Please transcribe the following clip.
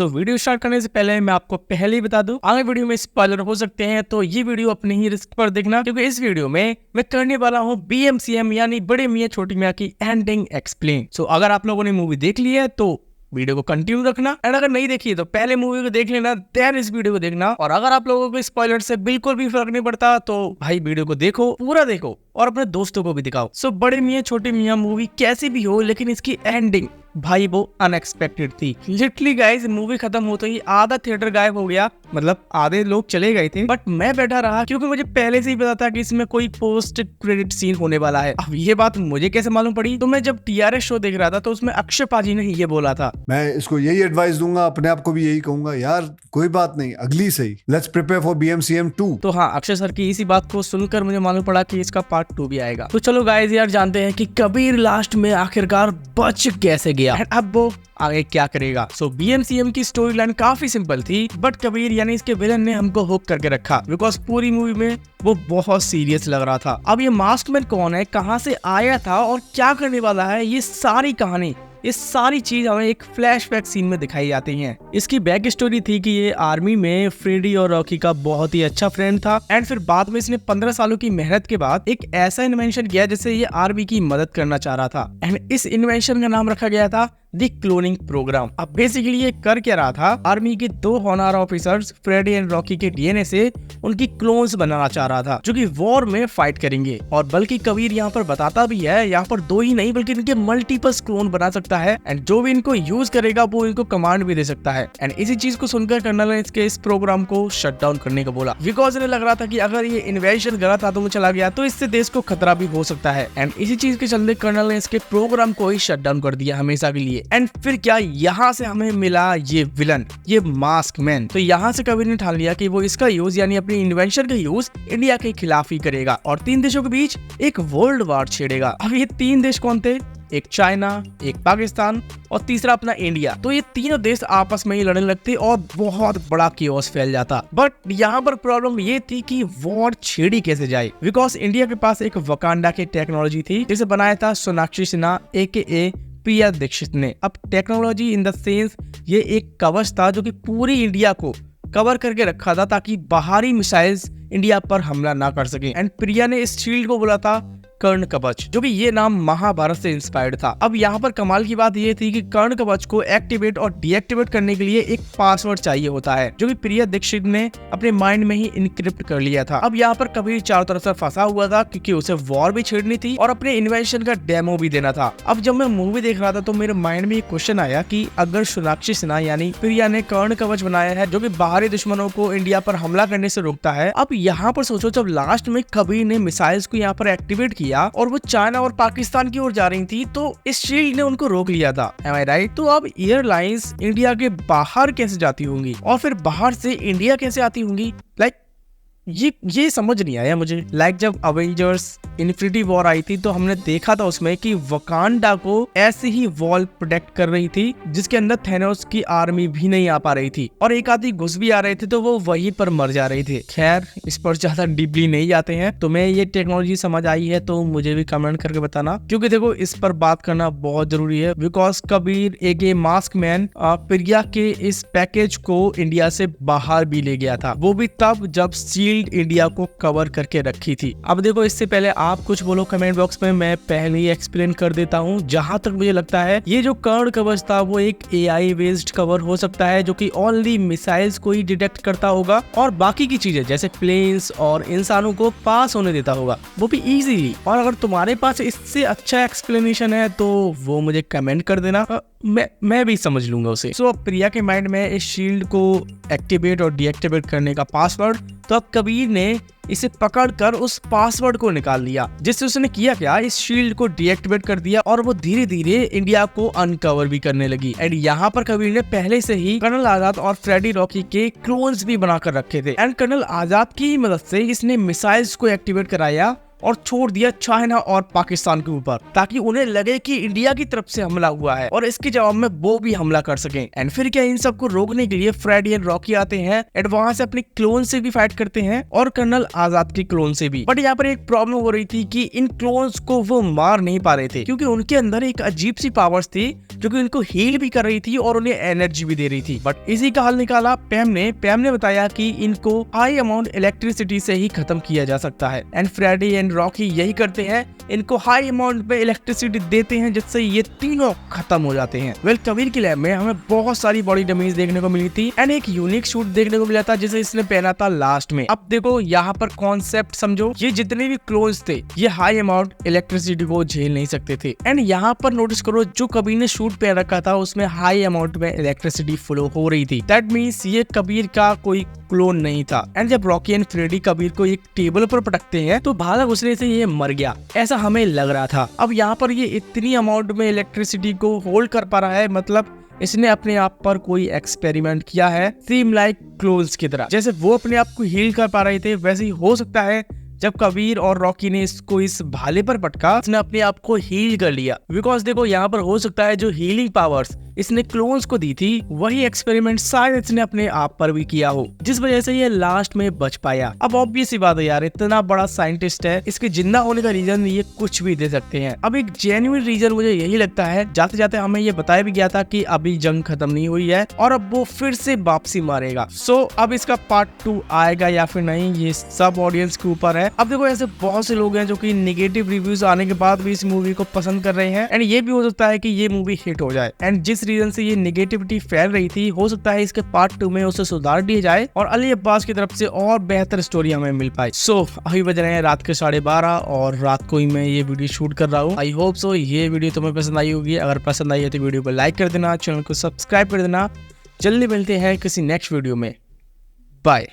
So video start करने से पहले मैं आपको पहले ही बता दूं, आगे वीडियो में स्पॉइलर हो सकते हैं, तो ये वीडियो अपने ही रिस्क पर देखना, क्योंकि इस वीडियो में मैं करने वाला हूँ BMCM यानी बड़े मियां छोटी मियां की एंडिंग एक्सप्लेन। सो अगर आप लोगों ने मूवी देख ली है तो वीडियो को कंटिन्यू रखना, एंड अगर नहीं देखी है तो पहले मूवी को देख लेना, देन इस वीडियो को देखना। और अगर आप लोगों को स्पॉइलर से बिल्कुल भी फर्क नहीं पड़ता तो भाई वीडियो को देखो, पूरा देखो और अपने दोस्तों को भी दिखाओ। सो बड़े मियां छोटे मियां मूवी कैसी भी हो, लेकिन इसकी एंडिंग भाई वो अनएक्सपेक्टेड थी। लिटरली गाइस मूवी खत्म होते ही आधा थिएटर गायब हो गया, मतलब आधे लोग चले गए थे, बट मैं बैठा रहा क्योंकि मुझे पहले से ही पता था कि इसमें कोई पोस्ट क्रेडिट सीन होने वाला है। अब ये बात मुझे कैसे मालूम पड़ी, तो मैं जब TRS शो देख रहा था तो उसमें अक्षय पाजी ने ये बोला था। मैं इसको यही एडवाइस दूंगा, अपने आप को भी यही कहूंगा, यार कोई बात नहीं, अगली सही, लेट्स प्रिपेयर फॉर BMCM 2। तो हाँ, अक्षय सर की इसी बात को सुनकर मुझे मालूम पड़ा कि इसका पार्ट 2 भी आएगा। तो चलो गाइस यार जानते हैं कि कबीर लास्ट में आखिरकार बच कैसे गया, अब वो आगे क्या करेगा। सो BMCM की स्टोरी लाइन काफी सिंपल थी, बट कबीर यानी इसके विलन ने हमको हुक करके रखा, बिकॉज पूरी मूवी में वो बहुत सीरियस लग रहा था। अब ये मास्कमैन कौन है, कहाँ से आया था और क्या करने वाला है, ये सारी कहानी, ये सारी चीज हमें एक फ्लैशबैक सीन में दिखाई जाती हैं। इसकी बैक स्टोरी थी कि ये आर्मी में फ्रेडी और रॉकी का बहुत ही अच्छा फ्रेंड था, एंड फिर बाद में इसने 15 सालों की मेहनत के बाद एक ऐसा इन्वेंशन किया जिससे ये आर्मी की मदद करना चाह रहा था, एंड इस इन्वेंशन का नाम रखा गया था द क्लोनिंग प्रोग्राम। अब बेसिकली ये कर क्या रहा था, आर्मी के 2 honour officers Freddie and Rocky के DNA से उनकी क्लोन्स बनाना चाह रहा था, जो कि वॉर में फाइट करेंगे। और बल्कि कबीर यहाँ पर बताता भी है, यहाँ पर 2 ही नहीं बल्कि इनके मल्टीपल क्लोन बना सकता है, एंड जो भी इनको यूज करेगा वो इनको कमांड भी दे सकता है। एंड इसी चीज को सुनकर कर्नल ने इसके इस प्रोग्राम को शट डाउन करने को बोला, बिकॉज इन्हें लग रहा था कि अगर ये इन्वेंशन गलत हाथों में चला गया तो इससे देश को खतरा भी हो सकता है। एंड इसी चीज के चलते कर्नल ने इसके प्रोग्राम को ही शट डाउन कर दिया हमेशा के लिए। एंड फिर क्या, यहाँ से हमें मिला ये विलन, ये मास्क मैन। तो यहाँ से कबीर ने ठान लिया कि वो इसका यूज यानी अपनी इन्वेंशन का यूज इंडिया के खिलाफ ही करेगा और 3 देशों के बीच एक वर्ल्ड वॉर छेड़ेगा। अब ये 3 देश कौन थे, एक चाइना, एक पाकिस्तान और तीसरा अपना इंडिया। तो ये तीनों देश आपस में ही लड़ने लगते और बहुत बड़ा केओस फैल जाता। बट यहाँ पर प्रॉब्लम ये थी कि वॉर छेड़ी कैसे जाए, बिकॉज इंडिया के पास एक वकांडा की टेक्नोलॉजी थी जिसे बनाया था सोनाक्षी सिन्हा AKA प्रिया दीक्षित ने। अब टेक्नोलॉजी इन द सेंस ये एक कवच था जो कि पूरी इंडिया को कवर करके रखा था ताकि बाहरी मिसाइल्स इंडिया पर हमला ना कर सके। एंड प्रिया ने इस शील्ड को बोला था कर्ण कवच, जो कि ये नाम महाभारत से इंस्पायर्ड था। अब यहाँ पर कमाल की बात ये थी कि कर्ण कवच को एक्टिवेट और डीएक्टिवेट करने के लिए एक पासवर्ड चाहिए होता है, जो कि प्रिया दीक्षित ने अपने माइंड में ही इनक्रिप्ट कर लिया था। अब यहाँ पर कबीर चारों तरफ से फंसा हुआ था क्योंकि उसे वॉर भी छेड़नी थी और अपने इन्वेंशन का डेमो भी देना था। अब जब मैं मूवी देख रहा था तो मेरे माइंड में एक क्वेश्चन आया कि अगर सोनाक्षी सिन्हा यानी प्रिया ने कर्ण कवच बनाया है जो कि बाहरी दुश्मनों को इंडिया पर हमला करने से रोकता है, अब यहाँ पर सोचो जब लास्ट में कबीर ने मिसाइल्स को यहाँ पर एक्टिवेट किया और वो चाइना और पाकिस्तान की ओर जा रही थी तो इस शील्ड ने उनको रोक लिया था। Am I right? तो अब एयरलाइंस इंडिया के बाहर कैसे जाती होंगी और फिर बाहर से इंडिया कैसे आती होंगी, ये समझ नहीं आया मुझे। जब अवेंजर्स इन्फिनिटी वॉर आई थी तो हमने देखा था उसमें कि वकांडा को ऐसे ही वॉल प्रोटेक्ट कर रही थी जिसके अंदर थैनोस की आर्मी भी नहीं आ पा रही थी और एक आधी घुस भी आ रहे थे तो वो वहीं पर मर जा रहे थे। खैर इस पर ज्यादा डीपली नहीं जाते हैं। तुम्हें ये टेक्नोलॉजी समझ आई है तो मुझे भी कमेंट करके बताना, क्योंकि देखो इस पर बात करना बहुत जरूरी है, because Kabir AKA mask man Priya के इस पैकेज को इंडिया से बाहर भी ले गया था, वो भी तब जब शील्ड इंडिया को कवर करके रखी थी। अब देखो इससे पहले आप कुछ बोलो कमेंट बॉक्स में, मैं पहले ही एक्सप्लेन कर देता हूँ। जहां तक मुझे लगता है ये जो कर्ण कवच था वो एक AI बेस्ड कवर हो सकता है जो कि ओनली मिसाइल्स को ही डिटेक्ट करता होगा और बाकी की चीजें जैसे प्लेन्स और इंसानों को पास होने देता होगा, वो भी इजीली। और अगर तुम्हारे पास इससे अच्छा एक्सप्लेनेशन है तो वो मुझे कमेंट कर देना, मैं भी समझ लूंगा उसे। सो प्रिया के माइंड में इस शील्ड को एक्टिवेट और डीएक्टिवेट करने का पासवर्ड, तो अब कबीर ने इसे पकड़कर उस पासवर्ड को निकाल लिया, जिससे उसने किया क्या, इस शील्ड को डीएक्टिवेट कर दिया और वो धीरे धीरे इंडिया को अनकवर भी करने लगी। एंड यहाँ पर कबीर ने पहले से ही कर्नल आजाद और फ्रेडी रॉकी के क्लोन्स भी बनाकर रखे थे, एंड कर्नल आजाद की मदद से इसने मिसाइल्स को एक्टिवेट कराया और छोड़ दिया चाइना और पाकिस्तान के ऊपर, ताकि उन्हें लगे कि इंडिया की तरफ से हमला हुआ है और इसके जवाब में वो भी हमला कर सकें। एंड फिर क्या इन सबको रोकने के लिए फ्रेडी एंड रॉकी आते हैं एंड वहां से अपने क्लोन से भी फाइट करते हैं और कर्नल आजाद के क्लोन से भी। बट यहाँ पर एक प्रॉब्लम हो रही थी कि इन क्लोन्स को वो मार नहीं पा रहे थे, क्योंकि उनके अंदर एक अजीब सी पावर्स थी जो कि उनको हील भी कर रही थी और उन्हें एनर्जी भी दे रही थी। बट इसी का हल निकाला पैम ने बताया कि इनको हाई अमाउंट इलेक्ट्रिसिटी से ही खत्म किया जा सकता है। एंड फ्रेडी एंड रॉकी यही करते हैं, इनको हाई अमाउंट में इलेक्ट्रिसिटी देते हैं जिससे ये तीनों खत्म हो जाते हैं। वेल, कबीर की लैब में हमें बहुत सारी बॉडी डैमेज देखने को मिली थी एंड एक यूनिक सूट देखने को मिला था जिसे इसने पहना था लास्ट में। अब देखो यहाँ पर कॉन्सेप्ट समझो, ये जितने भी क्लोन्स थे ये हाई अमाउंट इलेक्ट्रिसिटी को झेल नहीं सकते थे। एंड यहाँ पर नोटिस करो, जो कबीर ने सूट पहन रखा था उसमें हाई अमाउंट में इलेक्ट्रिसिटी फ्लो हो रही थी। दैट मीन्स ये कबीर का कोई क्लोन नहीं था। एंड जब रॉकी एंड फ्रेडी कबीर को एक टेबल पर पटकते हैं तो भाला घुसने से ये मर गया, ऐसा हमें लग रहा था। अब यहाँ पर ये इतनी अमाउंट में इलेक्ट्रिसिटी को होल्ड कर पा रहा है, मतलब इसने अपने आप पर कोई एक्सपेरिमेंट किया है, सेम लाइक क्लोन्स की तरह। जैसे वो अपने आप को हील कर पा रहे थे, वैसे ही हो सकता है जब कबीर और रॉकी ने इसको इस भाले पर पटका, इसने अपने आप को हील कर लिया। बिकॉज देखो यहाँ पर हो सकता है जो हीलिंग पावर्स इसने क्लोन्स को दी थी वही एक्सपेरिमेंट शायद इसने अपने आप पर भी किया हो, जिस वजह से ये लास्ट में बच पाया। अब ऑब्वियस सी बात है यार, इतना बड़ा साइंटिस्ट है, इसके जिंदा होने का रीजन ये कुछ भी दे सकते हैं। अब एक जेन्युइन रीजन मुझे यही लगता है, जाते जाते हमें ये बताया भी गया था कि अभी जंग खत्म नहीं हुई है और अब वो फिर से वापसी मारेगा। सो अब इसका पार्ट 2 आएगा या फिर नहीं, ये सब ऑडियंस के ऊपर है। अब देखो ऐसे बहुत से लोग हैं जो कि नेगेटिव रिव्यूज आने के बाद भी इस मूवी को पसंद कर रहे हैं एंड ये भी हो सकता है कि ये मूवी हिट हो जाए। एंड जिस रीजन से ये नेगेटिविटी फैल रही थी, हो सकता है इसके पार्ट 2 में उसे सुधार दिया जाए और अली अब्बास की तरफ से और बेहतर स्टोरी हमें मिल पाए। सो अभी बज रहे हैं रात के 12:30 और रात को ही मैं ये वीडियो शूट कर रहा हूँ। आई होप सो ये वीडियो तुम्हें पसंद आई होगी। अगर पसंद आई है तो वीडियो को लाइक कर देना, चैनल को सब्सक्राइब कर देना। जल्दी मिलते हैं किसी नेक्स्ट वीडियो में। बाय।